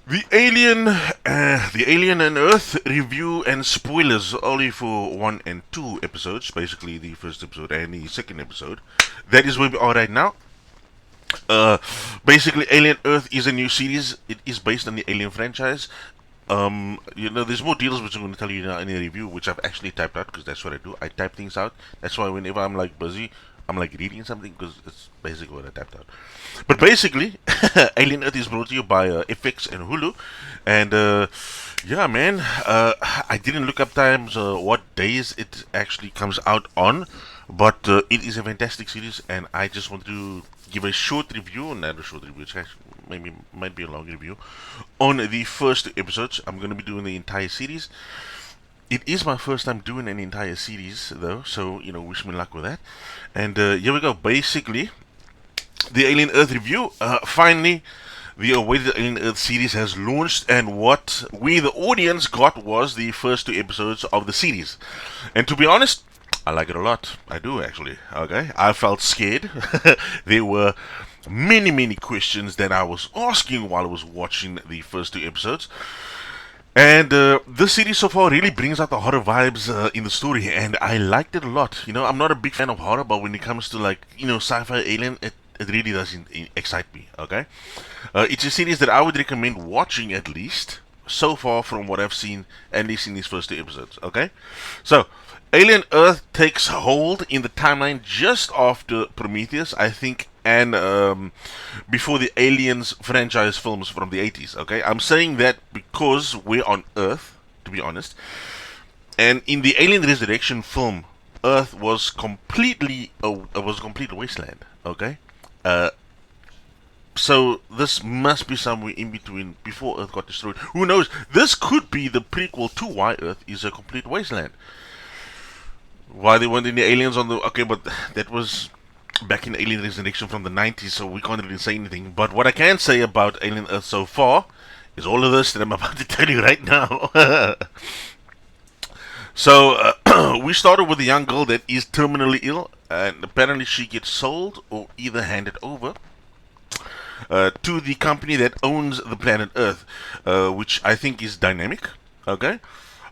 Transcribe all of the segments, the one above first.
The Alien and Earth review and spoilers only for 1 and 2 episodes. Basically, the first episode and the second episode. That is where we are right now. Uh, Basically, Alien Earth is a new series. It is based on the Alien franchise. There's more details which I'm going to tell you now in the review, which I've actually typed out because that's what I do. I type things out. That's why whenever I'm like busy, I'm like reading something because it's basically what I typed out. But basically, Alien Earth is brought to you by FX and Hulu, and yeah, man, I didn't look up times what days it actually comes out on, but it is a fantastic series, and I just want to give a short review, not a short review, it's actually maybe might be a long review on the first 2 episodes. I'm going to be doing the entire series. It is my first time doing an entire series, though, so wish me luck with that. And here we go. Basically, the Alien Earth review. Finally, the awaited Alien Earth series has launched, and what we, the audience, got was the first 2 episodes of the series. And to be honest, I like it a lot. I do actually. Okay, I felt scared. There were many, many questions that I was asking while I was watching the first 2 episodes. And this series so far really brings out the horror vibes in the story, and I liked it a lot. I'm not a big fan of horror, but when it comes to sci-fi alien, it really does excite me. Okay, it's a series that I would recommend watching at least so far from what I've seen, at least in these first 2 episodes. Okay, so Alien Earth takes hold in the timeline just after Prometheus, I think, and before the Aliens franchise films from the 80s. Okay, I'm saying that because we're on Earth, to be honest, and in the Alien Resurrection film, Earth was completely was a complete wasteland. Okay, uh, so this must be somewhere in between before Earth got destroyed. Who knows? This could be the prequel to why Earth is a complete wasteland. Why they weren't any aliens on the... Okay, but that was back in Alien Resurrection from the 90s, so we can't really say anything. But what I can say about Alien Earth so far is all of this that I'm about to tell you right now. So, we started with a young girl that is terminally ill, and apparently she gets sold or either handed over to the company that owns the planet Earth, which I think is dynamic, okay?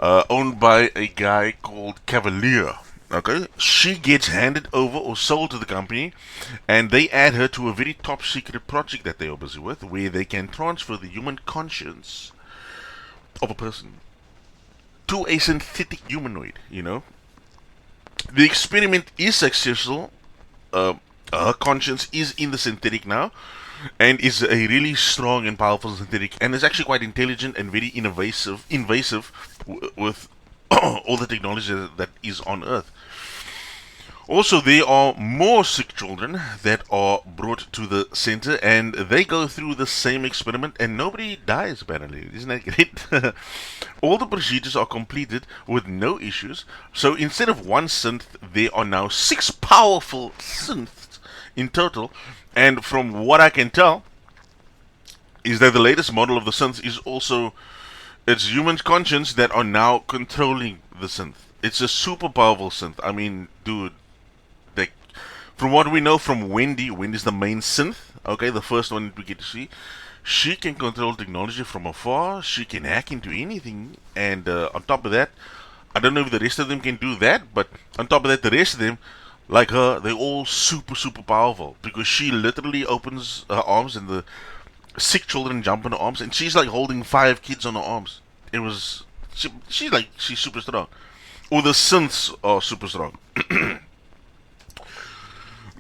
Owned by a guy called Cavalier. Okay, she gets handed over or sold to the company, and they add her to a very top secret project that they are busy with, where they can transfer the human conscience of a person to a synthetic humanoid. The experiment is successful. Her conscience is in the synthetic now, and is a really strong and powerful synthetic, and is actually quite intelligent and very invasive with all the technology that is on Earth. Also, there are more sick children that are brought to the center, and they go through the same experiment, and nobody dies, apparently. Isn't that great? All the procedures are completed with no issues, so instead of one synth, there are now 6 powerful synths in total, and from what I can tell, is that the latest model of the synth is also it's human conscience that are now controlling the synth. It's a super powerful synth. I mean, dude, like, from what we know from Wendy's the main synth. Okay, the first one that we get to see. She can control technology from afar. She can hack into anything, and on top of that, I don't know if the rest of them can do that, but on top of that, the rest of them, like her, they're all super, super powerful because she literally opens her arms and the 6 children jump in her arms, and she's like holding 5 kids on her arms. It was she's super strong, or the synths are super strong.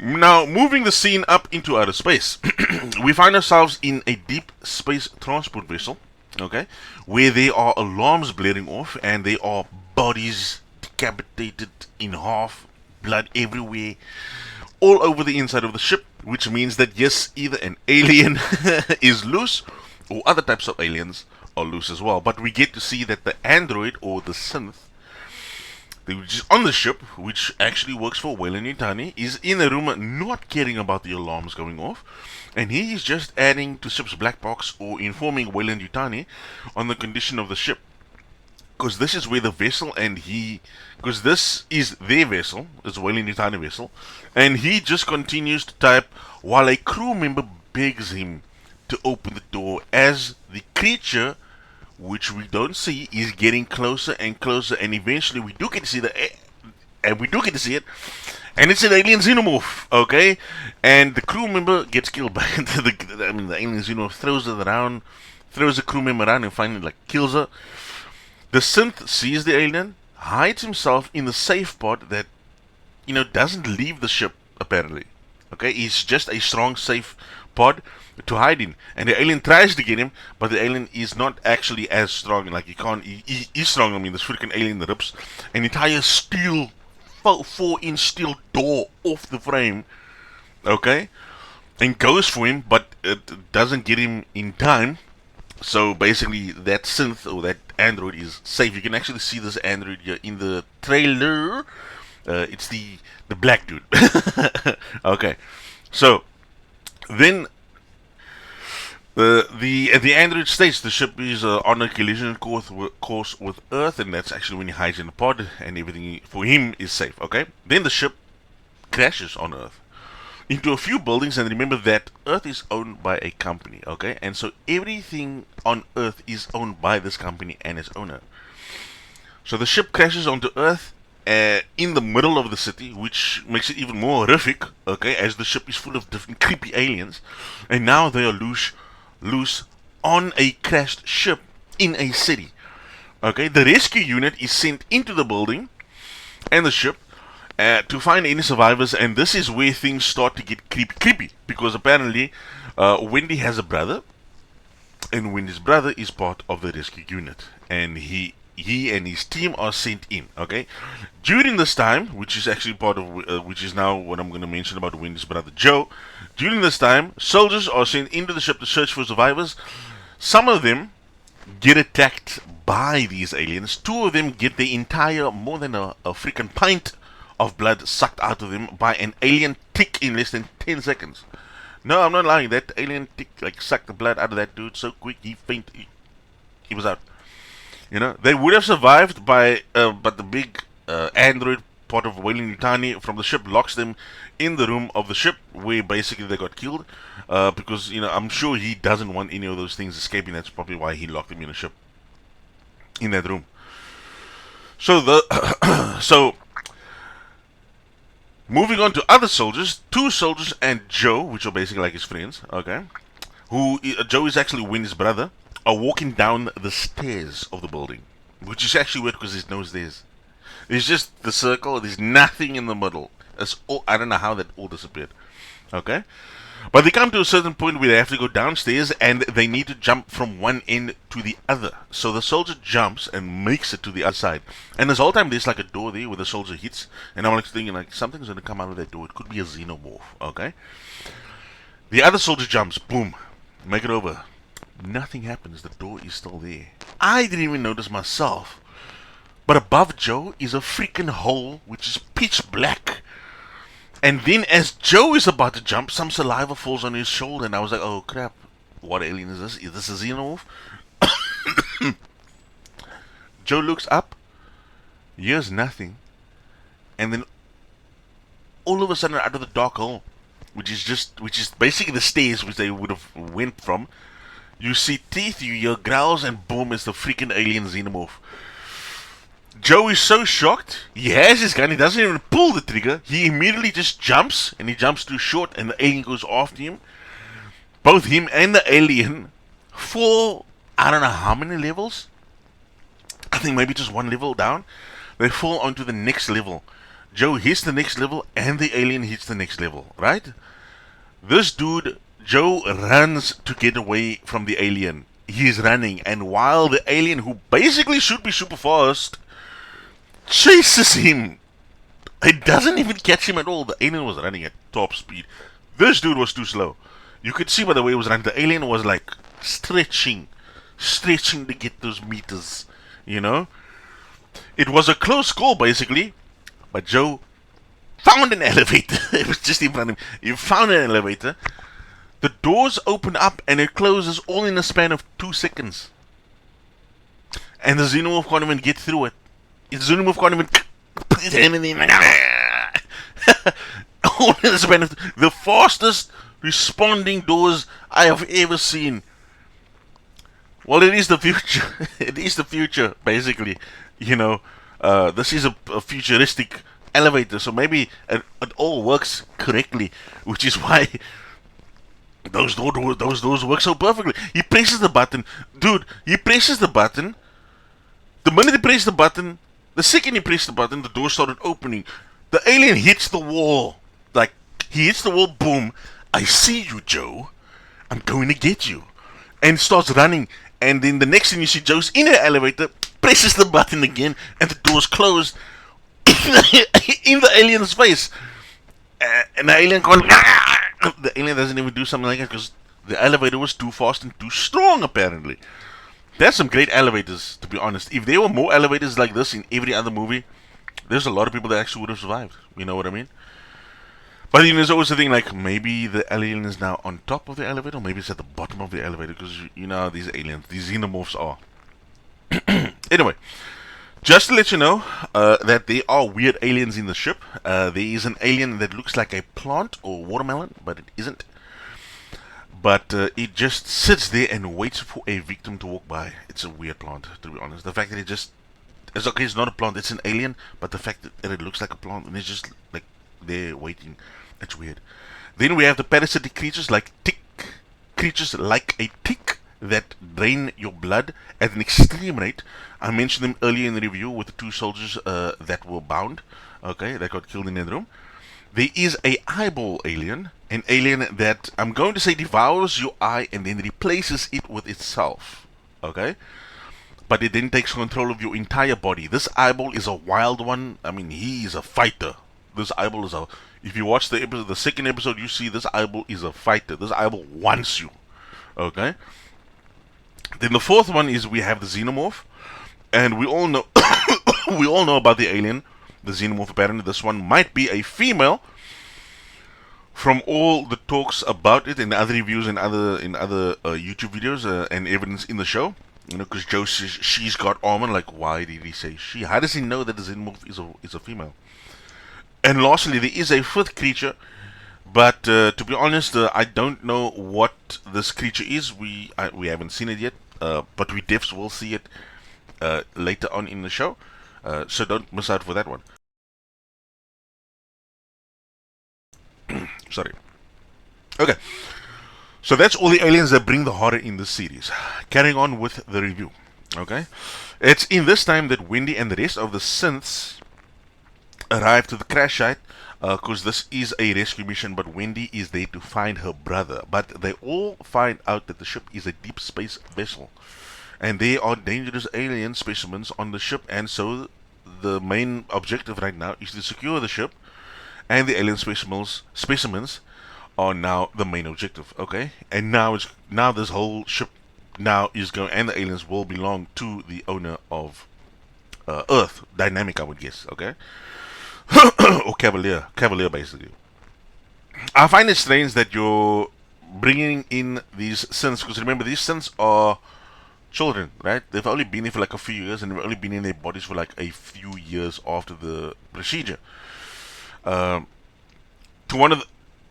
Now, moving the scene up into outer space, we find ourselves in a deep space transport vessel. Okay, where there are alarms blaring off, and there are bodies decapitated in half, blood everywhere, all over the inside of the ship, which means that yes, either an alien is loose, or other types of aliens are loose as well. But we get to see that the android, or the synth, which is on the ship, which actually works for Weyland-Yutani, is in a room not caring about the alarms going off, and he is just adding to ship's black box or informing Weyland-Yutani on the condition of the ship. Because this is where the vessel because this is their vessel, it's a Weyland-Yutani vessel, and he just continues to type while a crew member begs him to open the door as the creature, which we don't see, is getting closer and closer, and eventually we do get to see it, and it's an alien xenomorph, okay? And the crew member gets killed by the alien xenomorph throws the crew member around and finally like kills her. The synth sees the alien, hides himself in the safe pod that doesn't leave the ship apparently. Okay, it's just a strong safe pod to hide in, and the alien tries to get him, but the alien is not actually as strong. Like he's strong. I mean, this freaking alien rips an entire steel 4-inch steel door off the frame, okay, and goes for him, but it doesn't get him in time. So basically, that synth or that android is safe. You can actually see this android here in the trailer. It's the black dude. Okay, so then the android states the ship is on a collision course with Earth, and that's actually when he hides in the pod, and everything for him is safe. Okay, then the ship crashes on Earth into a few buildings, and remember that Earth is owned by a company. Okay, and so everything on Earth is owned by this company and its owner. So the ship crashes onto Earth in the middle of the city, which makes it even more horrific, okay, as the ship is full of different creepy aliens, and now they are loose on a crashed ship in a city. Okay, the rescue unit is sent into the building and the ship to find any survivors, and this is where things start to get creepy, because apparently Wendy has a brother, and Wendy's brother is part of the rescue unit, and he and his team are sent in. Okay, during this time, which is actually which is now what I'm going to mention about Wendy's brother Joe. During this time, soldiers are sent into the ship to search for survivors. Some of them get attacked by these aliens. Two of them get the entire more than a freaking pint of blood sucked out of them by an alien tick in less than 10 seconds. No, I'm not lying. That alien tick sucked the blood out of that dude so quick he fainted. He was out. They would have survived but the big android part of Weyland Yutani from the ship locks them in the room of the ship where basically they got killed, because I'm sure he doesn't want any of those things escaping. That's probably why he locked them in the ship, in that room. So so moving on to other soldiers, two soldiers and Joe, which are basically like his friends, okay, Joe is actually Wendy's brother, are walking down the stairs of the building, which is actually weird because there's no stairs. It's just the circle. There's nothing in the middle. I don't know how that all disappeared. Okay, but they come to a certain point where they have to go downstairs, and they need to jump from one end to the other. So the soldier jumps and makes it to the other side. And this whole time there's like a door there where the soldier hits, and I'm like thinking like something's gonna come out of that door. It could be a xenomorph. Okay, the other soldier jumps. Boom, make it over. Nothing happens. The door is still there. I didn't even notice myself. But above Joe is a freaking hole which is pitch black. And then as Joe is about to jump, some saliva falls on his shoulder, and I was like, oh crap, what alien is this? Is this a xenomorph? Joe looks up, hears nothing, and then all of a sudden out of the dark hole, which is basically the stairs which they would have went from, you see teeth, you hear growls, and boom, it's the freaking alien xenomorph. Joe is so shocked, he has his gun, he doesn't even pull the trigger, he immediately just jumps, and he jumps too short, and the alien goes after him. Both him and the alien fall, I don't know how many levels, I think maybe just one level down, they fall onto the next level. Joe hits the next level, and the alien hits the next level, right? This dude, Joe, runs to get away from the alien. He's running, and while the alien, who basically should be super fast, chases him, it doesn't even catch him at all. The alien was running at top speed. This dude was too slow. You could see by the way he was running. The alien was like stretching to get those meters. It was a close call basically, but Joe found an elevator. It was just in front of him. He found an elevator. The doors open up and it closes all in a span of 2 seconds. And the xenomorph can't even get through it. The xenomorph can't even put his hand in there. All in a span of the fastest responding doors I have ever seen. Well, it is the future. It is the future, basically. You know, this is a futuristic elevator, so maybe it all works correctly, which is why those doors work so perfectly. He presses the button, dude. He presses the button. The minute he pressed the button, the second he pressed the button, the door started opening. The alien hits the wall. Like, he hits the wall, boom. I see you, Joe. I'm going to get you. And starts running. And then the next thing you see, Joe's in the elevator, presses the button again, and the door's closed in the alien's face. And the alien going, the alien doesn't even do something like that because the elevator was too fast and too strong, apparently. There's some great elevators, to be honest. If there were more elevators like this in every other movie, there's a lot of people that actually would have survived. You know what I mean? But you know, there's always the thing like maybe the alien is now on top of the elevator, or maybe it's at the bottom of the elevator because you know how these aliens, these xenomorphs are. Anyway, just to let you know that there are weird aliens in the ship. There is an alien that looks like a plant or watermelon, but it isn't. But it just sits there and waits for a victim to walk by. It's a weird plant, to be honest. The fact that it's okay, it's not a plant, it's an alien, but the fact that it looks like a plant and it's just like there waiting, it's weird. Then we have the parasitic creatures like creatures like a tick that drain your blood at an extreme rate. I mentioned them earlier in the review with the two soldiers that were bound, okay, that got killed in that room. There is a eyeball alien, an alien that I'm going to say devours your eye and then replaces it with itself. Okay? But it then takes control of your entire body. This eyeball is a wild one. I mean, he is a fighter. This eyeball is a... If you watch the episode, the second episode, you see this eyeball is a fighter. This eyeball wants you. Okay? Then the fourth one is we have the xenomorph. And we all know... we all know about the alien. The xenomorph, apparently this one might be a female. From all the talks about it and other reviews and other YouTube videos and evidence in the show, you know, because Joe says she's got armor. Like, why did he say she? How does he know that the xenomorph is a female? And lastly, there is a fifth creature, but to be honest, I don't know what this creature is. We haven't seen it yet, but we definitely will see it later on in the show. So don't miss out for that one. Sorry. Okay. So that's all the aliens that bring the horror in this series. Carrying on with the review. Okay. It's in this time that Wendy and the rest of the synths arrive to the crash site because this is a rescue mission, but Wendy is there to find her brother. But they all find out that the ship is a deep space vessel. And there are dangerous alien specimens on the ship, and so the main objective right now is to secure the ship, and the alien specimens are now the main objective. Okay, and now this whole ship now is going, and the aliens will belong to the owner of Earth, Dynamic, I would guess. Okay, or Cavalier basically. I find it strange that you're bringing in these synths, because remember, these synths are children, right? They've only been here for like a few years, and they've only been in their bodies for like a few years after the procedure.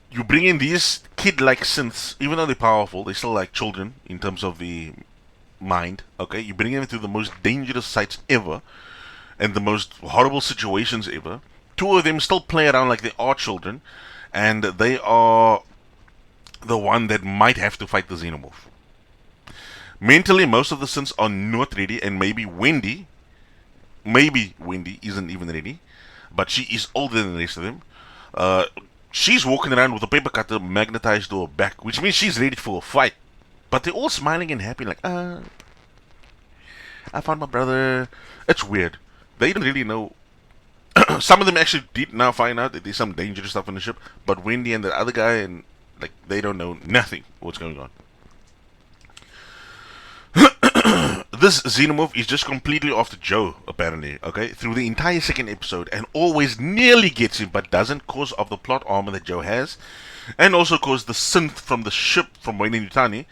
You bring in these kid-like synths, even though they're powerful, they're still like children in terms of the mind. Okay, you bring them into the most dangerous sites ever, and the most horrible situations ever. Two of them still play around like they are children, and they are the one that might have to fight the xenomorph. Mentally, most of the synths are not ready, and maybe Wendy isn't even ready, but she is older than the rest of them. She's walking around with a paper cutter magnetized to her back, which means she's ready for a fight. But they're all smiling and happy, like, I found my brother. It's weird. They don't really know. Some of them actually did now find out that there's some dangerous stuff on the ship, but Wendy and the other guy, and like, they don't know nothing what's going on. This xenomorph is just completely after Joe, apparently, okay, through the entire second episode, and always nearly gets him, but doesn't, cause of the plot armor that Joe has, and also cause the synth from the ship from Weyne-Yutani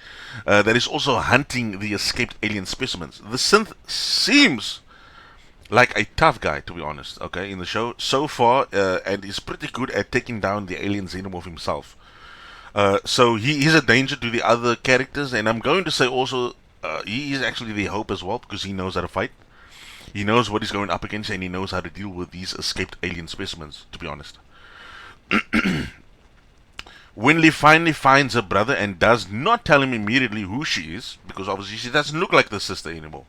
that is also hunting the escaped alien specimens. The synth seems like a tough guy, to be honest, okay, in the show so far, and is pretty good at taking down the alien xenomorph himself. So he is a danger to the other characters, and I'm going to say also he is actually the hope as well because he knows how to fight. He knows what he's going up against, and he knows how to deal with these escaped alien specimens. To be honest, Winley finally finds her brother and does not tell him immediately who she is because obviously she doesn't look like the sister anymore.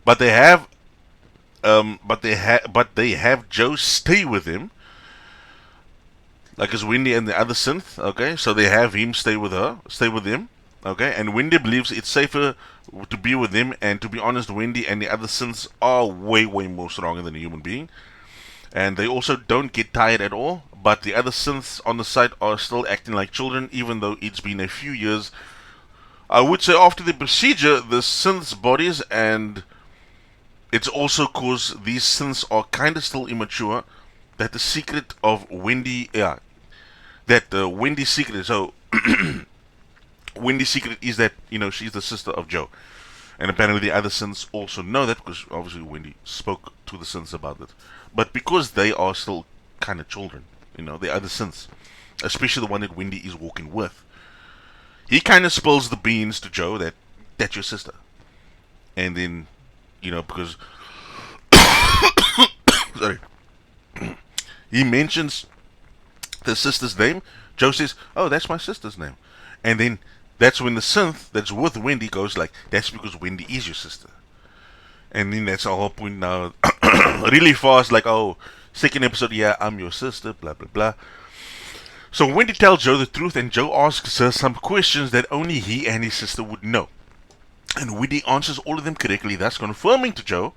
But they have Joe stay with him, like as Wendy and the other synth. Okay, so they have him stay with him. Okay, and Wendy believes it's safer to be with him. And to be honest, Wendy and the other synths are way more stronger than a human being, and they also don't get tired at all. But the other synths on the site are still acting like children, even though it's been a few years. I would say after the procedure, the synths' bodies, and it's also because these synths are kind of still immature, that the secret of Wendy, Wendy's secret, so Wendy's secret is that, she's the sister of Joe. And apparently the other synths also know that, because obviously Wendy spoke to the synths about it. But because they are still kind of children, the other synths, especially the one that Wendy is walking with, he kind of spills the beans to Joe that that's your sister. And then, because sorry, he mentions the sister's name. Joe says, "Oh, that's my sister's name," and then that's when the synth that's with Wendy goes like, "That's because Wendy is your sister." And then that's our whole point now. Really fast, like, "Oh, second episode, yeah, I'm your sister," blah blah blah. So Wendy tells Joe the truth, and Joe asks her some questions that only he and his sister would know. And Wendy answers all of them correctly, thus confirming to Joe,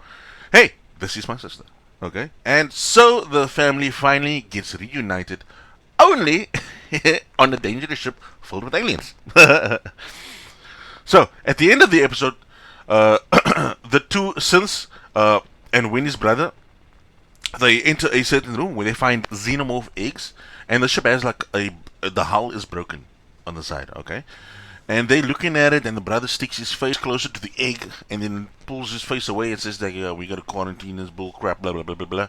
"Hey, this is my sister." Okay? And so the family finally gets reunited, only on a dangerous ship filled with aliens. So, at the end of the episode, the two synths and Wendy's brother, they enter a certain room where they find xenomorph eggs, and the ship has like the hull is broken on the side, okay? And they're looking at it, and the brother sticks his face closer to the egg, and then pulls his face away and says that, "Yeah, we gotta quarantine this bull crap, blah blah blah blah blah."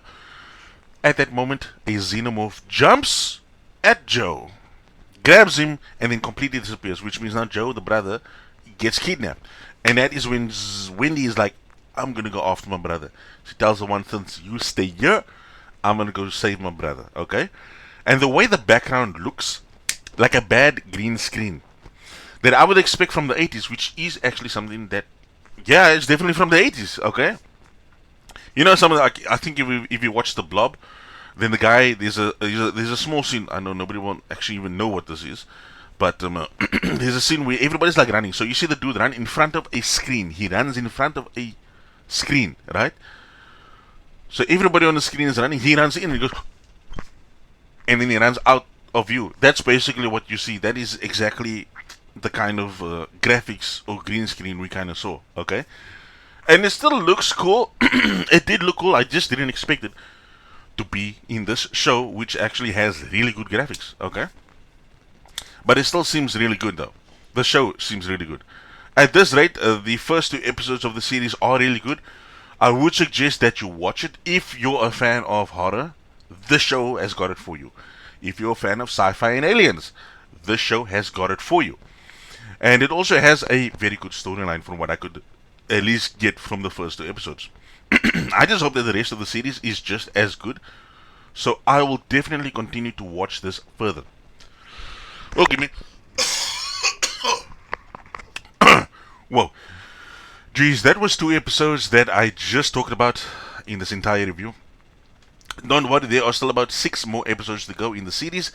At that moment, a xenomorph jumps at Joe, grabs him, and then completely disappears, which means now Joe, the brother, gets kidnapped. And that is when Wendy is like, "I'm gonna go after my brother." She tells the one thing, "You stay here, I'm gonna go save my brother," okay? And the way the background looks, like a bad green screen, that I would expect from the 80s, which is actually something that, yeah, it's definitely from the 80s, okay? Some of the, I think if you watch The Blob, then the guy, there's a small scene, I know nobody won't actually even know what this is, but there's a scene where everybody's like running, so you see the dude run in front of a screen. He runs in front of a screen, right? So everybody on the screen is running, he runs in and he goes, and then he runs out of view. That's basically what you see. That is exactly the kind of graphics or green screen we kind of saw, okay? And it still looks cool. It did look cool. I just didn't expect it to be in this show, which actually has really good graphics, okay? But it still seems really good, though. The show seems really good. At this rate, the first two episodes of the series are really good. I would suggest that you watch it. If you're a fan of horror, this show has got it for you. If you're a fan of sci-fi and aliens, this show has got it for you. And it also has a very good storyline from what I could at least get from the first two episodes. I just hope that the rest of the series is just as good. So I will definitely continue to watch this further. Oh, give me. Whoa. Geez, that was two episodes that I just talked about in this entire review. Don't worry, there are still about 6 more episodes to go in the series.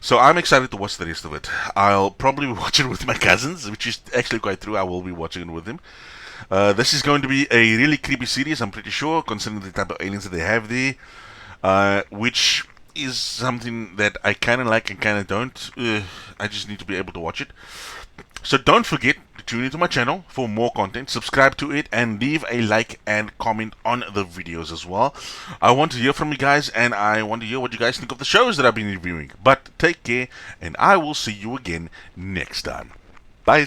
So I'm excited to watch the rest of it. I'll probably watch it with my cousins, which is actually quite true. I will be watching it with them. This is going to be a really creepy series, I'm pretty sure, considering the type of aliens that they have there. Which is something that I kind of like and kind of don't. I just need to be able to watch it. So don't forget to tune into my channel for more content, subscribe to it, and leave a like and comment on the videos as well. I want to hear from you guys, and I want to hear what you guys think of the shows that I've been reviewing. But take care, and I will see you again next time. Bye.